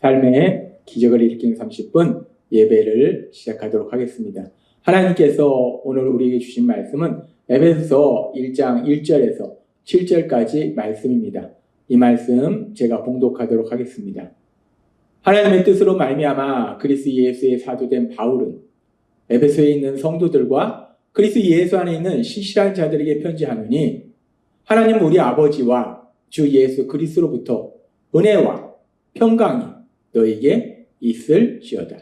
삶의 기적을 일으키는 30분 예배를 시작하도록 하겠습니다. 하나님께서 오늘 우리에게 주신 말씀은 에베소서 1장 1절에서 7절까지 말씀입니다. 이 말씀 제가 봉독하도록 하겠습니다. 하나님의 뜻으로 말미암아 그리스도 예수의 사도된 바울은 에베소에 있는 성도들과 그리스도 예수 안에 있는 신실한 자들에게 편지하노니 하나님 우리 아버지와 주 예수 그리스도로부터 은혜와 평강이 너에게 있을지어다.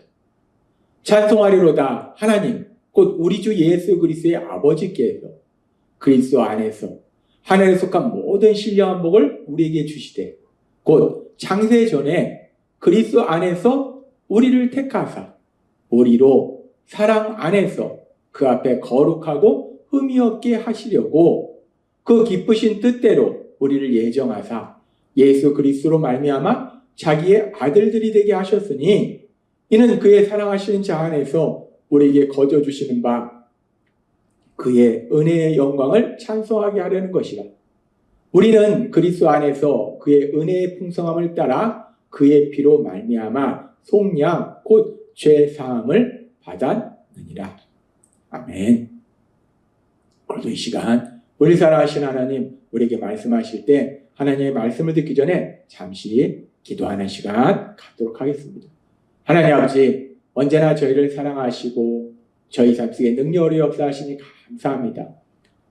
찬송하리로다. 하나님 곧 우리 주 예수 그리스도의 아버지께서 그리스도 안에서 하늘에 속한 모든 신령한 복을 우리에게 주시되 곧 창세 전에 그리스도 안에서 우리를 택하사 우리로 사랑 안에서 그 앞에 거룩하고 흠이 없게 하시려고 그 기쁘신 뜻대로 우리를 예정하사 예수 그리스도로 말미암아 자기의 아들들이 되게 하셨으니 이는 그의 사랑하시는 자 안에서 우리에게 거저 주시는 바 그의 은혜의 영광을 찬송하게 하려는 것이라. 우리는 그리스도 안에서 그의 은혜의 풍성함을 따라 그의 피로 말미암아 속량 곧 죄 사함을 받았느니라. 아멘. 오늘도 이 시간 우리 사랑하신 하나님 우리에게 말씀하실 때 하나님의 말씀을 듣기 전에 잠시 기도하는 시간 갖도록 하겠습니다. 하나님 아버지 언제나 저희를 사랑하시고 저희 삶 속에 능력을 역사하시니 감사합니다.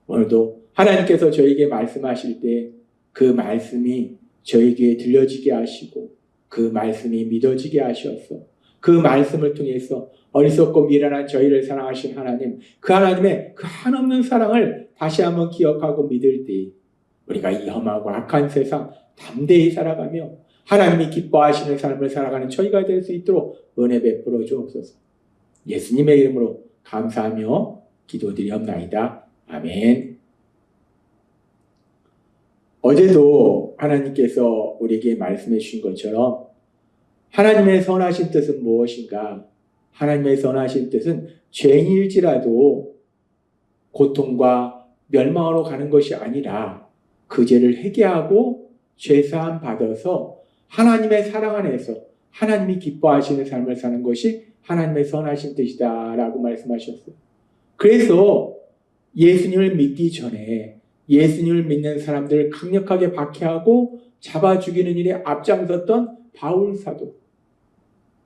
오늘도 하나님께서 저에게 말씀하실 때 그 말씀이 저희 귀에 들려지게 하시고 그 말씀이 믿어지게 하셔서 그 말씀을 통해서 어리석고 미련한 저희를 사랑하신 하나님, 그 하나님의 그 한없는 사랑을 다시 한번 기억하고 믿을 때 우리가 이 험하고 악한 세상 담대히 살아가며 하나님이 기뻐하시는 삶을 살아가는 저희가 될 수 있도록 은혜 베풀어 주옵소서. 예수님의 이름으로 감사하며 기도드리옵나이다. 아멘. 어제도 하나님께서 우리에게 말씀해 주신 것처럼 하나님의 선하신 뜻은 무엇인가? 하나님의 선하신 뜻은 죄인일지라도 고통과 멸망으로 가는 것이 아니라 그 죄를 회개하고 죄사함 받아서 하나님의 사랑 안에서 하나님이 기뻐하시는 삶을 사는 것이 하나님의 선하신 뜻이다라고 말씀하셨어요. 그래서 예수님을 믿기 전에 예수님을 믿는 사람들을 강력하게 박해하고 잡아 죽이는 일에 앞장섰던 바울 사도.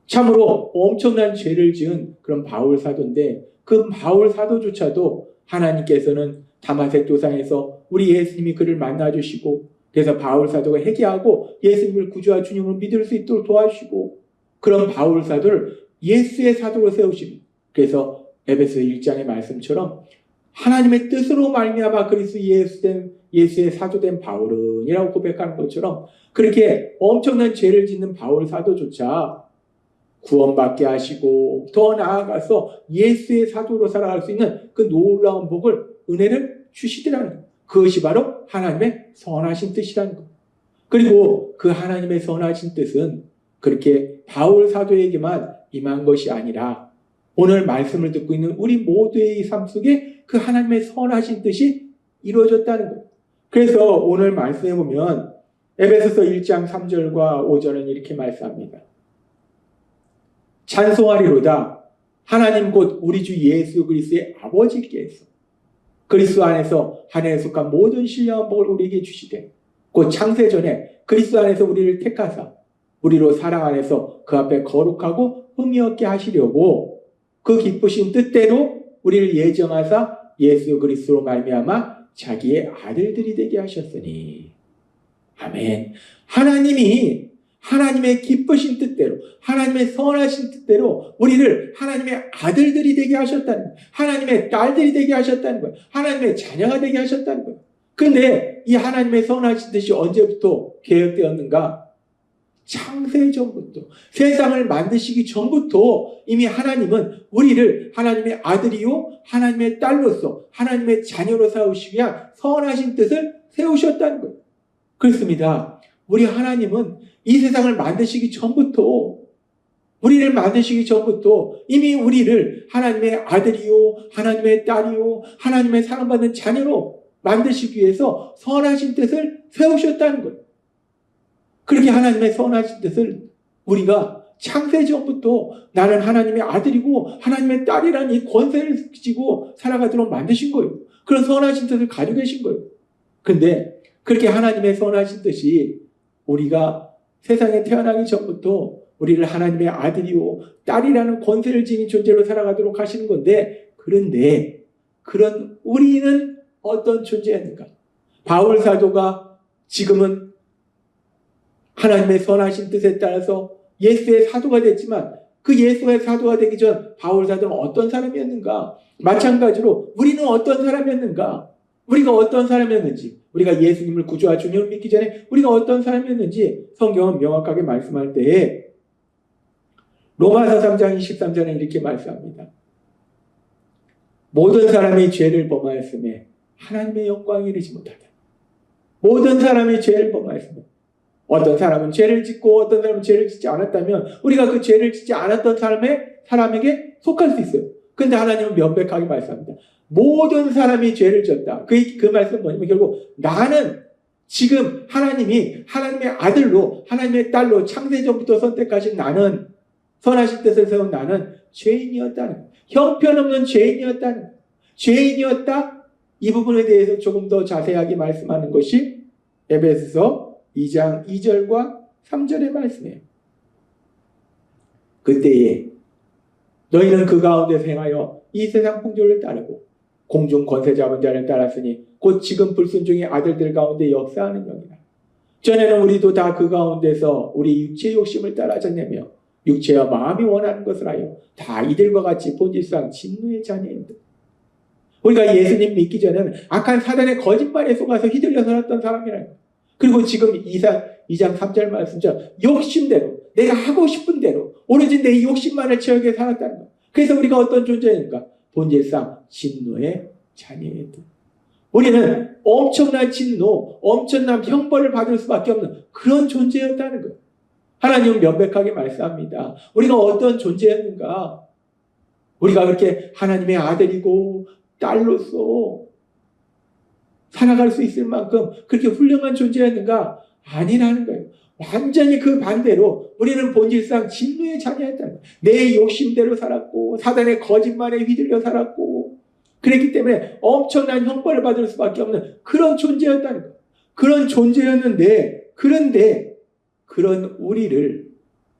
참으로 엄청난 죄를 지은 그런 바울 사도인데 그 바울 사도조차도 하나님께서는 다마색 도상에서 우리 예수님이 그를 만나주시고 그래서 바울 사도가 회개하고 예수님을 구주와 주님으로 믿을 수 있도록 도와주시고 그런 바울 사도를 예수의 사도로 세우시고 그래서 에베소 1장의 말씀처럼 하나님의 뜻으로 말미암아 그리스도 예수의 사도된 바울은 이라고 고백하는 것처럼 그렇게 엄청난 죄를 짓는 바울 사도조차 구원받게 하시고 더 나아가서 예수의 사도로 살아갈 수 있는 그 놀라운 복을 은혜를 주시더라는 것. 그것이 바로 하나님의 선하신 뜻이라는 것. 그리고 그 하나님의 선하신 뜻은 그렇게 바울 사도에게만 임한 것이 아니라 오늘 말씀을 듣고 있는 우리 모두의 삶 속에 그 하나님의 선하신 뜻이 이루어졌다는 것. 그래서 오늘 말씀해 보면 에베소서 1장 3절과 5절은 이렇게 말씀합니다. 찬송하리로다. 하나님 곧 우리 주 예수 그리스도의 아버지께서 그리스도 안에서 하늘에 속한 모든 신령한 복을 우리에게 주시되 곧 창세 전에 그리스도 안에서 우리를 택하사 우리로 사랑 안에서 그 앞에 거룩하고 흠이 없게 하시려고 그 기쁘신 뜻대로 우리를 예정하사 예수 그리스도로 말미암아 자기의 아들들이 되게 하셨으니. 아멘. 하나님이 하나님의 기쁘신 뜻대로 하나님의 선하신 뜻대로 우리를 하나님의 아들들이 되게 하셨다는 거예요. 하나님의 딸들이 되게 하셨다는 거예요. 하나님의 자녀가 되게 하셨다는 거예요. 그런데 이 하나님의 선하신 뜻이 언제부터 계획되었는가? 창세 전부터 세상을 만드시기 전부터 이미 하나님은 우리를 하나님의 아들이요 하나님의 딸로서 하나님의 자녀로 세우시기 위한 선하신 뜻을 세우셨다는 거예요. 그렇습니다. 우리 하나님은 이 세상을 만드시기 전부터 우리를 만드시기 전부터 이미 우리를 하나님의 아들이요 하나님의 딸이요 하나님의 사랑받는 자녀로 만드시기 위해서 선하신 뜻을 세우셨다는 거예요. 그렇게 하나님의 선하신 뜻을 우리가 창세 전부터 나는 하나님의 아들이고 하나님의 딸이라는 이 권세를 지고 살아가도록 만드신 거예요. 그런 선하신 뜻을 가지고 계신 거예요. 그런데 그렇게 하나님의 선하신 뜻이 우리가 세상에 태어나기 전부터 우리를 하나님의 아들이요 딸이라는 권세를 지닌 존재로 살아가도록 하시는 건데, 그런데 그런 우리는 어떤 존재였는가? 바울 사도가 지금은 하나님의 선하신 뜻에 따라서 예수의 사도가 됐지만 그 예수의 사도가 되기 전 바울 사도는 어떤 사람이었는가? 마찬가지로 우리는 어떤 사람이었는가? 우리가 어떤 사람이었는지, 우리가 예수님을 구주와 주님을 믿기 전에 우리가 어떤 사람이었는지 성경은 명확하게 말씀할 때에 로마서 3장 23절에 이렇게 말씀합니다. 모든 사람이 죄를 범하였음에 하나님의 영광에 이르지 못하다. 모든 사람이 죄를 범하였음에, 어떤 사람은 죄를 짓고 어떤 사람은 죄를 짓지 않았다면 우리가 그 죄를 짓지 않았던 사람에게 속할 수 있어요. 그런데 하나님은 명백하게 말씀합니다. 모든 사람이 죄를 졌다. 그 말씀은 뭐냐면 결국 나는 지금 하나님이 하나님의 아들로 하나님의 딸로 창세전부터 선택하신 나는, 선하신 뜻을 세운 나는 죄인이었다는, 형편없는 죄인이었다는, 죄인이었다. 이 부분에 대해서 조금 더 자세하게 말씀하는 것이 에베소서 2장 2절과 3절의 말씀이에요. 그때에 너희는 그 가운데서 행하여 이 세상 풍조를 따르고 공중 권세 잡은 자를 따랐으니 곧 지금 불순종의 아들들 가운데 역사하는 영이라. 전에는 우리도 다 그 가운데서 우리 육체의 욕심을 따라졌냐며 육체와 마음이 원하는 것을 하여 다 이들과 같이 본질상 진노의 자녀인들. 우리가 예수님 믿기 전에는 악한 사단의 거짓말에 속아서 휘둘려 살았던 사람이라는 거예요. 그리고 지금 2장 3절 말씀처럼 욕심대로, 내가 하고 싶은 대로 오로지 내 욕심만을 채우게 살았다는 거예요. 그래서 우리가 어떤 존재인가? 본질상 진노의 자녀이다. 우리는 엄청난 진노, 엄청난 형벌을 받을 수밖에 없는 그런 존재였다는 거예요. 하나님은 명백하게 말씀합니다. 우리가 어떤 존재였는가? 우리가 그렇게 하나님의 아들이고 딸로서 살아갈 수 있을 만큼 그렇게 훌륭한 존재였는가? 아니라는 거예요. 완전히 그 반대로 우리는 본질상 진노의 자녀였다는 거예요. 내 욕심대로 살았고 사단의 거짓말에 휘둘려 살았고 그랬기 때문에 엄청난 형벌을 받을 수밖에 없는 그런 존재였다는 거예요. 그런 존재였는데, 그런데 그런 우리를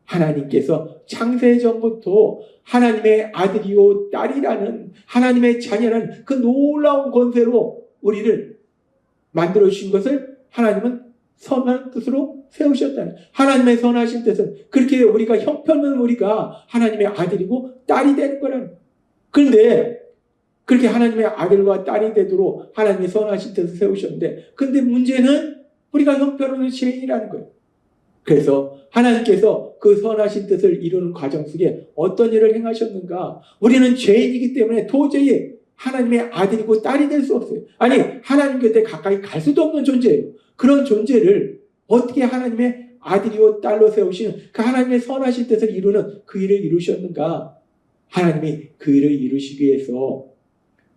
하나님께서 창세전부터 하나님의 아들이요 딸이라는 하나님의 자녀라는 그 놀라운 권세로 우리를 만들어 주신 것을 하나님은 선한 뜻으로 세우셨다는, 하나님의 선하신 뜻은 그렇게 우리가 형편은 우리가 하나님의 아들이고 딸이 되는 거라는. 그런데 그렇게 하나님의 아들과 딸이 되도록 하나님의 선하신 뜻을 세우셨는데, 근데 문제는 우리가 형편없는 죄인이라는 거예요. 그래서 하나님께서 그 선하신 뜻을 이루는 과정 속에 어떤 일을 행하셨는가? 우리는 죄인이기 때문에 도저히 하나님의 아들이고 딸이 될 수 없어요. 아니, 하나님 곁에 가까이 갈 수도 없는 존재예요. 그런 존재를 어떻게 하나님의 아들이요 딸로 세우시는 그 하나님의 선하신 뜻을 이루는 그 일을 이루셨는가? 하나님이 그 일을 이루시기 위해서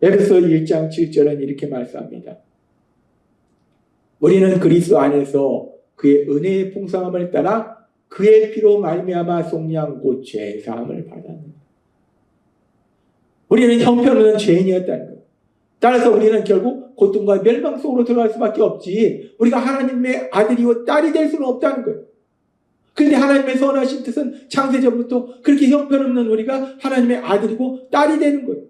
에베소 1장 7절은 이렇게 말씀합니다. 우리는 그리스도 안에서 그의 은혜의 풍성함을 따라 그의 피로 말미암아 속량 곧 죄 사함을 받았느니라. 우리는 형편없는 죄인이었다는 거예요. 따라서 우리는 결국 고통과 멸망 속으로 들어갈 수밖에 없지 우리가 하나님의 아들이고 딸이 될 수는 없다는 거예요. 그런데 하나님의 선하신 뜻은 창세전부터 그렇게 형편없는 우리가 하나님의 아들이고 딸이 되는 거예요.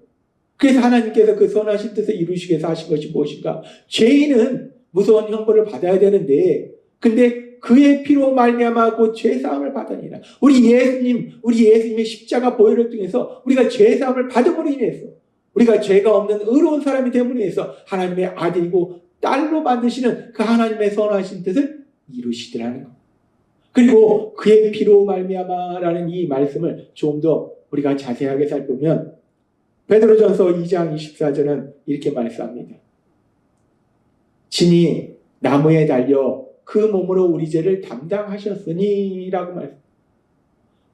그래서 하나님께서 그 선하신 뜻을 이루시기 위해서 하신 것이 무엇인가? 죄인은 무서운 형벌을 받아야 되는데, 근데 그의 피로 말미암아 곧 죄사함을 받으니라. 우리 예수님의 십자가 보혈을 통해서 우리가 죄사함을 받음으로 인해서 우리가 죄가 없는 의로운 사람이 됨으로 인해서 하나님의 아들이고 딸로 만드시는 그 하나님의 선하신 뜻을 이루시더라는 것. 그리고 그의 피로 말미암아라는 이 말씀을 좀 더 우리가 자세하게 살펴보면 베드로전서 2장 24절은 이렇게 말씀합니다. 친히 나무에 달려 그 몸으로 우리 죄를 담당하셨으니 라고 말합니다.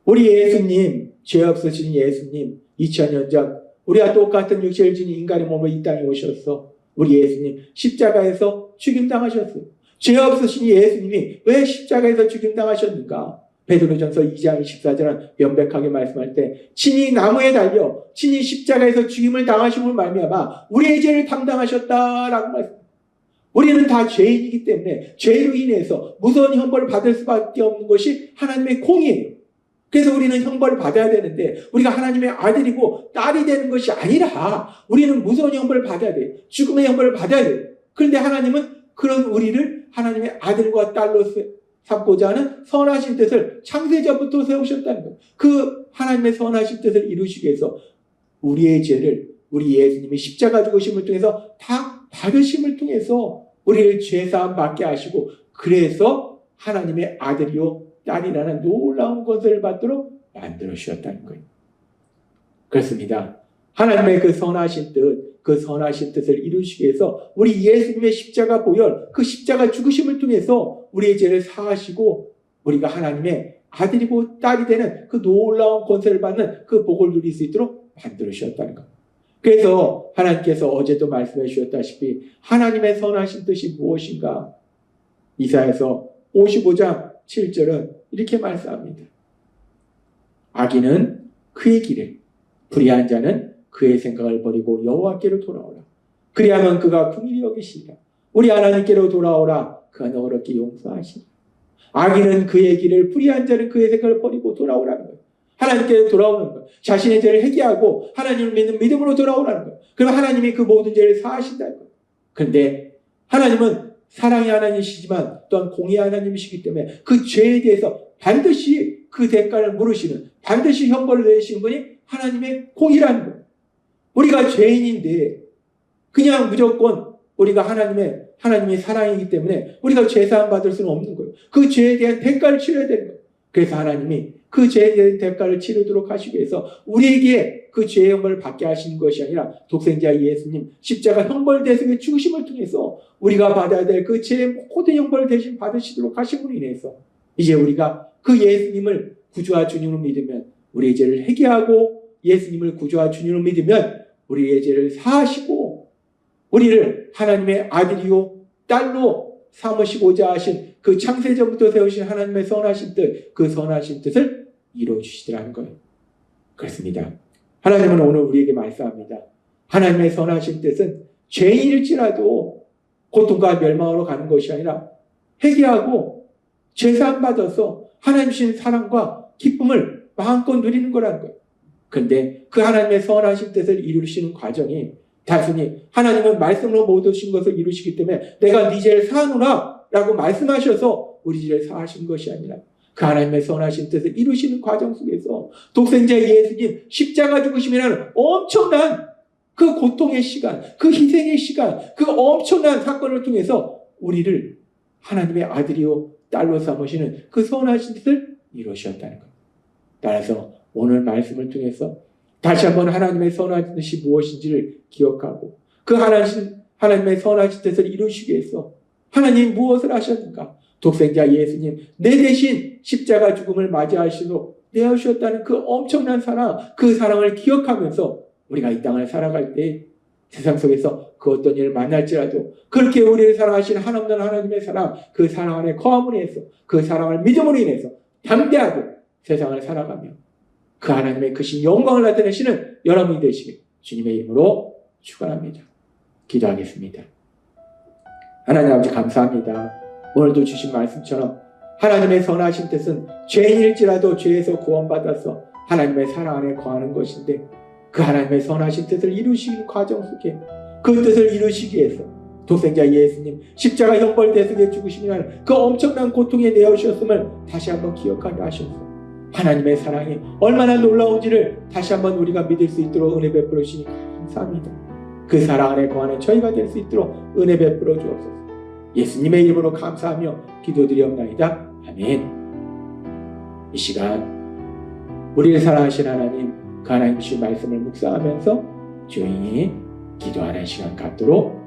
우리 예수님, 죄 없으신 예수님, 2000년 전 우리와 똑같은 육체를 지닌 인간의 몸으로 이 땅에 오셔서 우리 예수님 십자가에서 죽임당하셨어요. 죄 없으신 예수님이 왜 십자가에서 죽임당하셨는가? 베드로전서 2장 24절은 명백하게 말씀할 때 친히 나무에 달려 친히 십자가에서 죽임을 당하심을 말미암아 우리의 죄를 담당하셨다라고 말씀합니다. 우리는 다 죄인이기 때문에 죄로 인해서 무서운 형벌을 받을 수밖에 없는 것이 하나님의 공이에요. 그래서 우리는 형벌을 받아야 되는데 우리가 하나님의 아들이고 딸이 되는 것이 아니라 우리는 무서운 형벌을 받아야 돼요. 죽음의 형벌을 받아야 돼요. 그런데 하나님은 그런 우리를 하나님의 아들과 딸로 삼고자 하는 선하신 뜻을 창세전부터 세우셨다는 거예요. 그 하나님의 선하신 뜻을 이루시기 위해서 우리의 죄를 우리 예수님이 십자가 죽으심을 통해서 다 받으심을 통해서 우리를 죄사함 받게 하시고 그래서 하나님의 아들이요 딸이라는 놀라운 것을 받도록 만들어 주셨다는 거예요. 그렇습니다. 하나님의 그 선하신 뜻을 이루시기 위해서 우리 예수님의 십자가 보혈, 그 십자가 죽으심을 통해서 우리의 죄를 사하시고 우리가 하나님의 아들이고 딸이 되는 그 놀라운 권세를 받는 그 복을 누릴 수 있도록 만들어 주셨다는 것. 그래서 하나님께서 어제도 말씀해 주셨다시피 하나님의 선하신 뜻이 무엇인가? 이사야서 55장 7절은 이렇게 말씀합니다. 악인은 그의 길을, 불의한 자는 그의 생각을 버리고 여호와께로 돌아오라. 그리하면 그가 긍휼히 여기시리라. 우리 하나님께로 돌아오라. 그가 너희를 용서하시리라. 악인은 그의 길을, 불의한 자는 그의 생각을 버리고 돌아오라는 거예요. 하나님께 돌아오는 거예요. 자신의 죄를 회개하고 하나님을 믿는 믿음으로 돌아오라는 거예요. 그럼 하나님이 그 모든 죄를 사하신다는 거예요. 그런데 하나님은 사랑의 하나님이시지만 또한 공의의 하나님이시기 때문에 그 죄에 대해서 반드시 그 대가를 물으시는, 반드시 형벌을 내리시는 분이 하나님의 공의라는 거예요. 우리가 죄인인데 그냥 무조건 우리가 하나님의 사랑이기 때문에 우리가 죄사함 받을 수는 없는 거예요. 그 죄에 대한 대가를 치러야 되는 거예요. 그래서 하나님이 그 죄에 대한 대가를 치르도록 하시기 위해서 우리에게 그 죄의 형벌을 받게 하시는 것이 아니라 독생자 예수님 십자가 형벌 대속의 죽으심을 통해서 우리가 받아야 될 그 죄의 모든 형벌을 대신 받으시도록 하심으로 인해서 이제 우리가 그 예수님을 구주와 주님으로 믿으면 우리의 죄를 회개하고 예수님을 구주와 주님으로 믿으면 우리의 죄를 사하시고 우리를 하나님의 아들이요 딸로 삼으시고자 하신 그 창세전부터 세우신 하나님의 선하신 뜻, 그 선하신 뜻을 이루어주시더라는 거예요. 그렇습니다. 하나님은 오늘 우리에게 말씀합니다. 하나님의 선하신 뜻은 죄인일지라도 고통과 멸망으로 가는 것이 아니라 회개하고 죄사함 받아서 하나님 주신 사랑과 기쁨을 마음껏 누리는 거라는 거예요. 그런데 그 하나님의 선하신 뜻을 이루시는 과정이 단순히 하나님은 말씀으로 모든 것을 이루시기 때문에 내가 네 죄를 사하노라 라고 말씀하셔서 우리 죄를 사하신 것이 아니라 그 하나님의 선하신 뜻을 이루시는 과정 속에서 독생자 예수님 십자가 죽으심이라는 엄청난 그 고통의 시간, 그 희생의 시간, 그 엄청난 사건을 통해서 우리를 하나님의 아들이요 딸로 삼으시는 그 선하신 뜻을 이루셨다는 것. 따라서 오늘 말씀을 통해서 다시 한번 하나님의 선하신 뜻이 무엇인지를 기억하고 그 하나님의 선하신 뜻을 이루시기 위해서 하나님이 무엇을 하셨는가? 독생자 예수님 내 대신 십자가 죽음을 맞이하시도록 내어주셨다는 그 엄청난 사랑, 그 사랑을 기억하면서 우리가 이 땅을 살아갈 때 세상 속에서 그 어떤 일을 만날지라도 그렇게 우리를 사랑하시는 한없는 하나님의 사랑, 그 사랑 안에 거함으로 인해서 그 사랑을 믿음으로 인해서 담대하게 세상을 살아가며 그 하나님의 크신 영광을 나타내시는 여러분이 되시길 주님의 이름으로 축원합니다. 기도하겠습니다. 하나님 아버지 감사합니다. 오늘도 주신 말씀처럼 하나님의 선하신 뜻은 죄인일지라도 죄에서 구원받아서 하나님의 사랑 안에 거하는 것인데 그 하나님의 선하신 뜻을 이루시는 과정 속에 그 뜻을 이루시기 위해서 독생자 예수님 십자가 형벌 대속에 죽으심이라는 그 엄청난 고통에 내어주셨음을 다시 한번 기억하게 하셔서 하나님의 사랑이 얼마나 놀라운지를 다시 한번 우리가 믿을 수 있도록 은혜 베풀어 주시니 감사합니다. 그 사랑 안에 거하는 저희가 될 수 있도록 은혜 베풀어 주옵소서. 예수님의 이름으로 감사하며 기도드리옵나이다. 아멘. 이 시간 우리를 사랑하신 하나님, 그 하나님 주신 말씀을 묵상하면서 조용히 기도하는 시간 갖도록